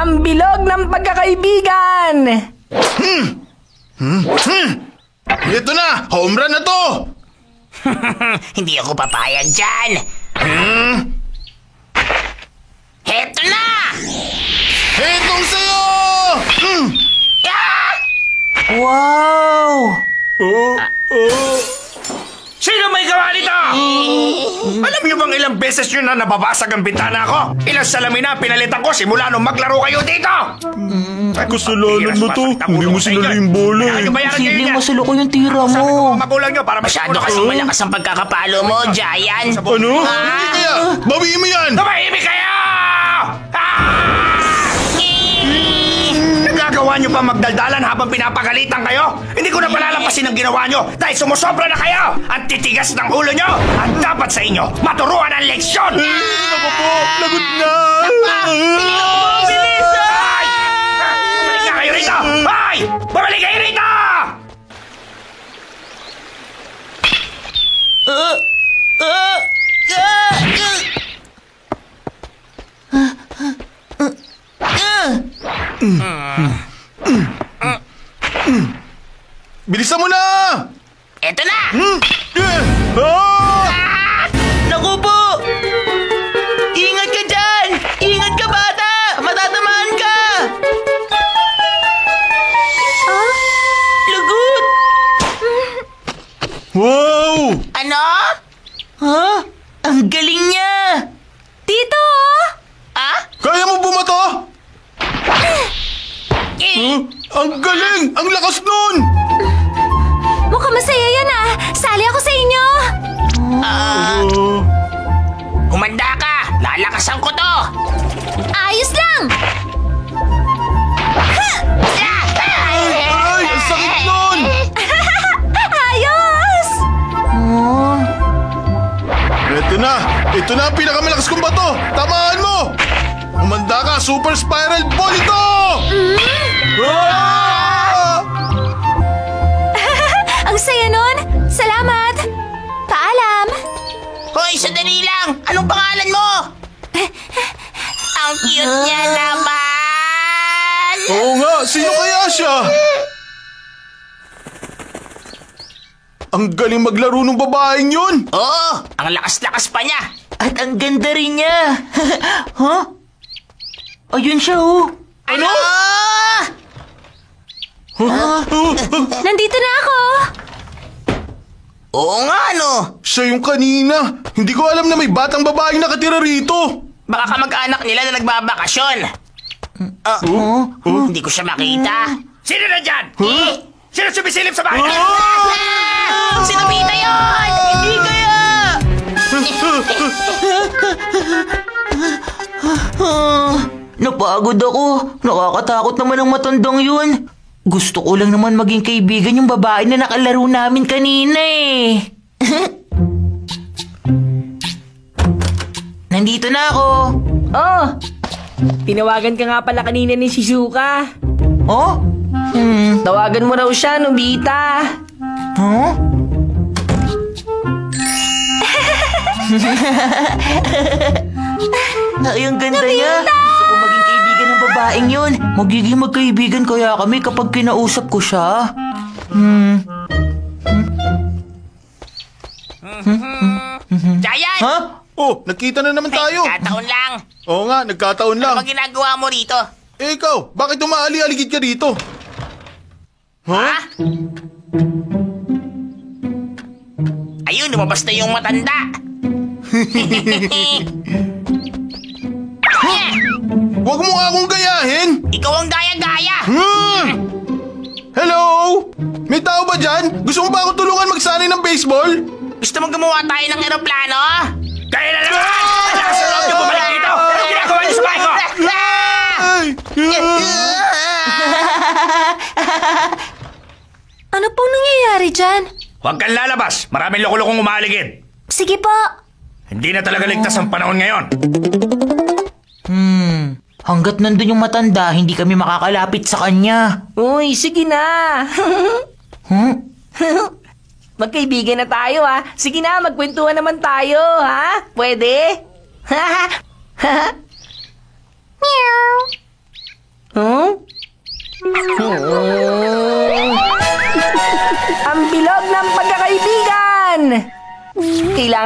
ang bilog ng pagkakaibigan! Ito na! Home run na to! Hindi ako papayag dyan. Heto na! Itong sa'yo! Wow! Sino may gawa nito? Alam niyo bang ilang beses nyo na nababasag ang bintana ko? Ilang salamin na pinalitan ko simula nung maglaro kayo dito! Kasalanan mo to. Hindi mo sinali yung bola eh. Posibleng masalo ko yung tira Sabi ko mo. mga magulang nyo para Masyado kasing malakas ang pagkakapalo mo, Giant. Ano? Hindi kaya! Bawiin mo yan! Tumahimik kayo! Nagagawa nyo pa magdaldalan habang pinapagalitan kayo? Hindi ko na palalampasin ang ginawa nyo dahil sumusobra na kayo! Ang titigas ng ulo nyo! Ang dapat sa inyo, maturuan ang leksyon! Ako po! Lagot na! Bilis! Bumalik na kayo rito! Hoy! Bumalik kayo rito! Bilisan mo na! Eto na! Naku po! Ingat ka dyan! Ingat ka, bata! Matatamaan ka! Lagot! Wow! Ano? Ha? Ang galing niya! Tito! Ah? Kaya mo bumato? Ang galing! Ang lakas nun! Mukhang masaya yan ah! Sali ako sa inyo! Humanda ka! Lalakasan ko to! Ayos lang! Ay! Ang sakit nun! Ayos! Ito na! Ito na ang pinakamalakas kong bato! Tamaan mo! Umanda ka! Super Spiral Ball ito! Ang saya nun! Salamat! Paalam! Hoy, sandali lang! Anong pangalan mo? Ang cute niya naman! Oo nga! Sino kaya siya? Ang galing maglaro ng babaeng yun! Oo, ang lakas-lakas pa niya! At ang ganda rin niya! Ha? Ayun siya, oh! Ano? Nandito na ako! Oo nga, no? Siya yung kanina! Hindi ko alam na may batang babaeng nakatira rito! Baka kamag-anak nila na nagbabakasyon. Hindi ko siya makita. Sino na dyan? Sino sumisilip sa bahay? Sino Pita yun? Hindi kaya! Napagod ako. Nakakatakot naman ang matandang yun. Gusto ko lang naman maging kaibigan yung babae na nakalaro namin kanina eh. Nandito na ako. Oh! Tinawagan ka nga pala kanina ni Shizuka. Oh? Tawagan mo raw siya, Nobita. Huh? Ay, ang ganda niya. Gusto ko maging kaibigan ng babaeng yun. Magiging magkaibigan kaya kami kapag kinausap ko siya. Giant! Ha? Oh, nagkita na naman tayo! Kataon lang. Oo nga, nagkataon lang. Ano ginagawa mo rito? Eh ikaw, bakit umaali-aligid ka dito? Ha? Ayun, lumabas na yung matanda. Huwag mo nga akong gayahin! Ikaw ang gaya-gaya. Hello? May tao ba dyan? Gusto mo ba akong tulungan magsanay ng baseball? Gusto mo gumawa tayo ng eroplano? Kayo na naman! Lakas na loob niyo bumalik dito! Anong ginagawa niyo sa bahay ko? Ay! Ano pong nangyayari dyan? Huwag kang lalabas! Maraming loko-lokong umaaligid! Sige po. Hindi na talaga ligtas ang panahon ngayon. Hanggat nandun yung matanda, hindi kami makakalapit sa kanya. Uy, sige na. Magkaibigan na tayo ha. Sige na, magkwentuhan naman tayo ha. Pwede? Meow.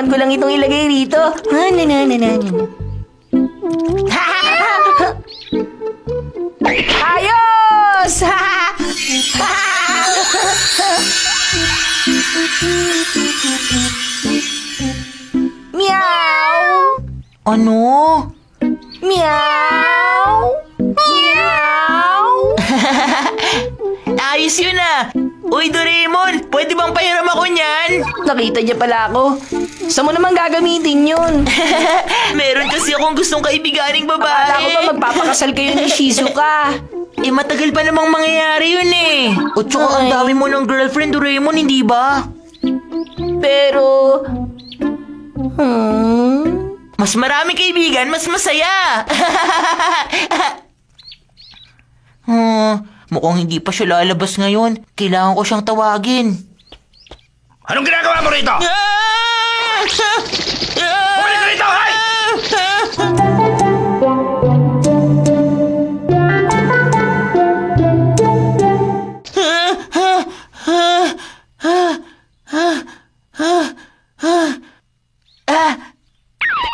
Kailangan ko lang itong ilagay rito. Ayos! Meow! Ano? Meow! Meow! Ayos yun ah! Uy, Doraemon! Pwede bang pahiram ako niyan? Nakita niya pala ako. Saan mo naman gagamitin yun? Meron kasi akong gustong kaibiganing babae. Akala ko ba magpapakasal kayo ni Shizuka? Eh, matagal pa namang mangyayari yun eh. O tsaka ang dami mo ng girlfriend, Doraemon, hindi ba? Pero... Mas maraming kaibigan, mas masaya. Mukhang hindi pa siya lalabas ngayon. Kailangan ko siyang tawagin. Anong ginagawa mo rito? Bumalik ka rito, hay!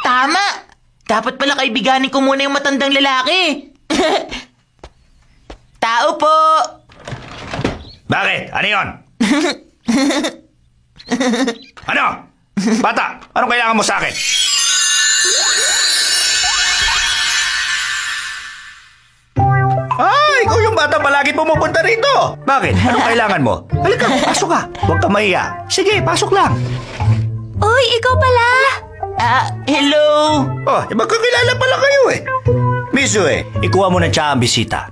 Tama! Dapat pala kaibiganin ko muna yung matandang lalaki. Tao po! Bakit? Ano yun? Ano? Bata, anong kailangan mo sa akin? Ikaw yung bata palagi pumupunta rito. Bakit? Anong kailangan mo? Halika, pasok ka. Huwag ka mahiya. Sige, pasok lang. Uy, ikaw pala! Hello! Oh, magkakilala pala kayo eh. Mizue, ikuha mo na siya ang bisita.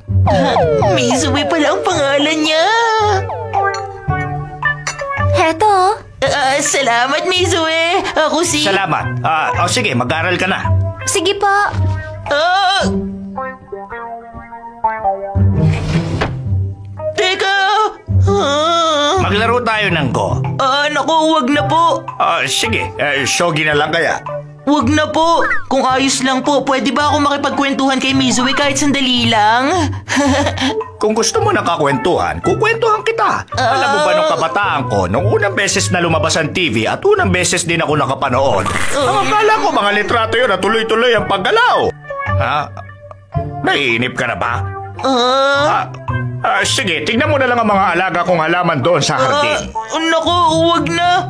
Mizue pala ang pangalan niya. Heto. Salamat, Mizue. Ako si... Salamat. Sige, mag-aral ka na. Sige po. Teka! Maglaro tayo ng Go. Naku, wag na po. Sige, shogi na lang kaya. Wag na po. Kung ayos lang po, pwede ba ako makipagkwentuhan kay Mizue kahit sandali lang? Kung gusto mo nakakwentuhan, kukwentuhan kita. Alam mo ba nung kabataan ko, nung unang beses na lumabas ang TV at unang beses din ako nakapanood, ang akala ko mga litrato yun na tuloy-tuloy ang paggalaw. Naiinip ka na ba? Sige, tingnan mo na lang ang mga alaga kong halaman doon sa hardin. Naku, wag na.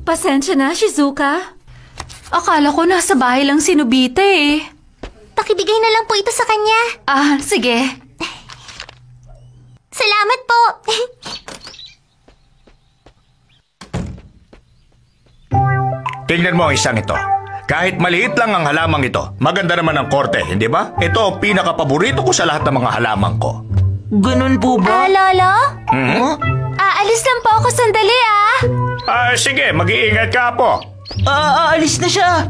Pasensya na, Shizuka. Akala ko nasa bahay lang si Nobita eh. Pakibigay na lang po ito sa kanya. Sige. Salamat po. Tingnan mo ang isang ito. Kahit maliit lang ang halamang ito, maganda naman ang korte, hindi ba? Ito ang pinakapaborito ko sa lahat ng mga halamang ko. Ganun po ba? Lolo? Aalis lang po ako sandali Sige, mag-iingat ka po. Aalis na siya.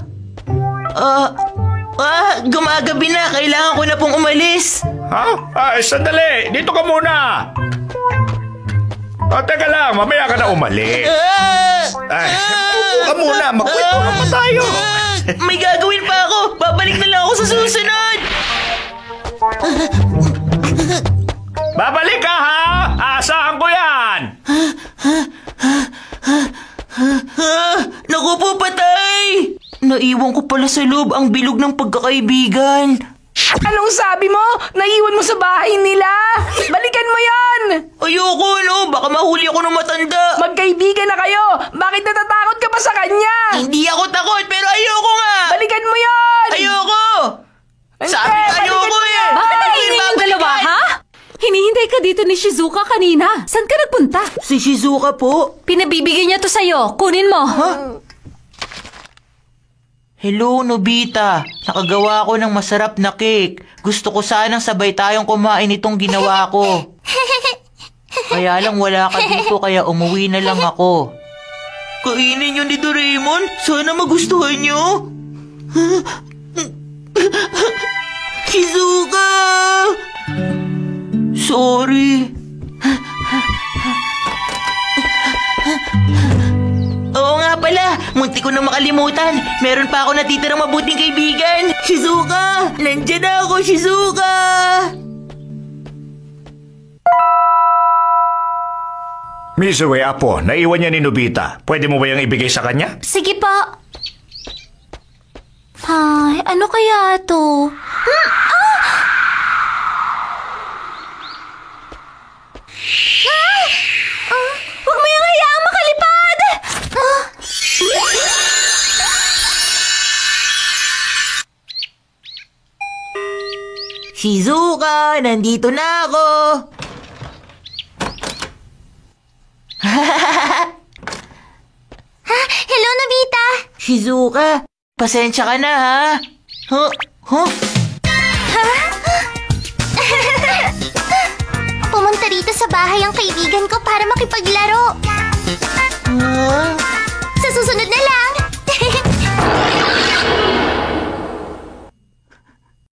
Gumagabi na. Kailangan ko na pong umalis. Sandali. Dito ka muna. Teka lang. Mamaya ka na umalis. Upo ka muna. Magkwentuhan pa tayo. May gagawin pa ako. Babalik na lang ako sa susunod. Babalik ka, ha? Aasahan ko yan. Naku po, patay! Naiwan ko pala sa loob ang bilog ng pagkakaibigan. Anong sabi mo? Naiwan mo sa bahay nila? Balikan mo yan! Ayoko, no? Baka mahuli ako ng matanda. Magkaibigan na kayo! Bakit natatakot ka pa sa kanya? Hindi ako takot, pero ayoko nga! Balikan mo yan! Ayoko! Sabi balikan ayoko mo yan! Bakit nangyayari yung dalawa, ha? Hinihintay ka dito ni Shizuka kanina. Saan ka nagpunta? Si Shizuka po. Pinabibigyan niya to sa'yo. Kunin mo. Hello, Nobita. Nakagawa ko ng masarap na cake. Gusto ko sanang sabay tayong kumain itong ginawa ko. Kaya lang wala ka dito kaya umuwi na lang ako. Kainin niyo ni Doraemon. Sana magustuhan niyo. Shizuka! Sorry. Oo nga pala, munti ko na makalimutan. Meron pa ako natitirang mabuting kaibigan. Shizuka! Nandiyan na ako, Shizuka! Mizue, apo, naiwan niya ni Nobita. Pwede mo ba yung ibigay sa kanya? Sige po. Ay, ano kaya to? Huwag mo yung hayaang makalipad! Shizuka, nandito na ako. Hello, Nobita! Shizuka, pasensya ka na ha. Huh? Pumunta rito sa bahay ang kaibigan ko para makipaglaro. Sa susunod na lang!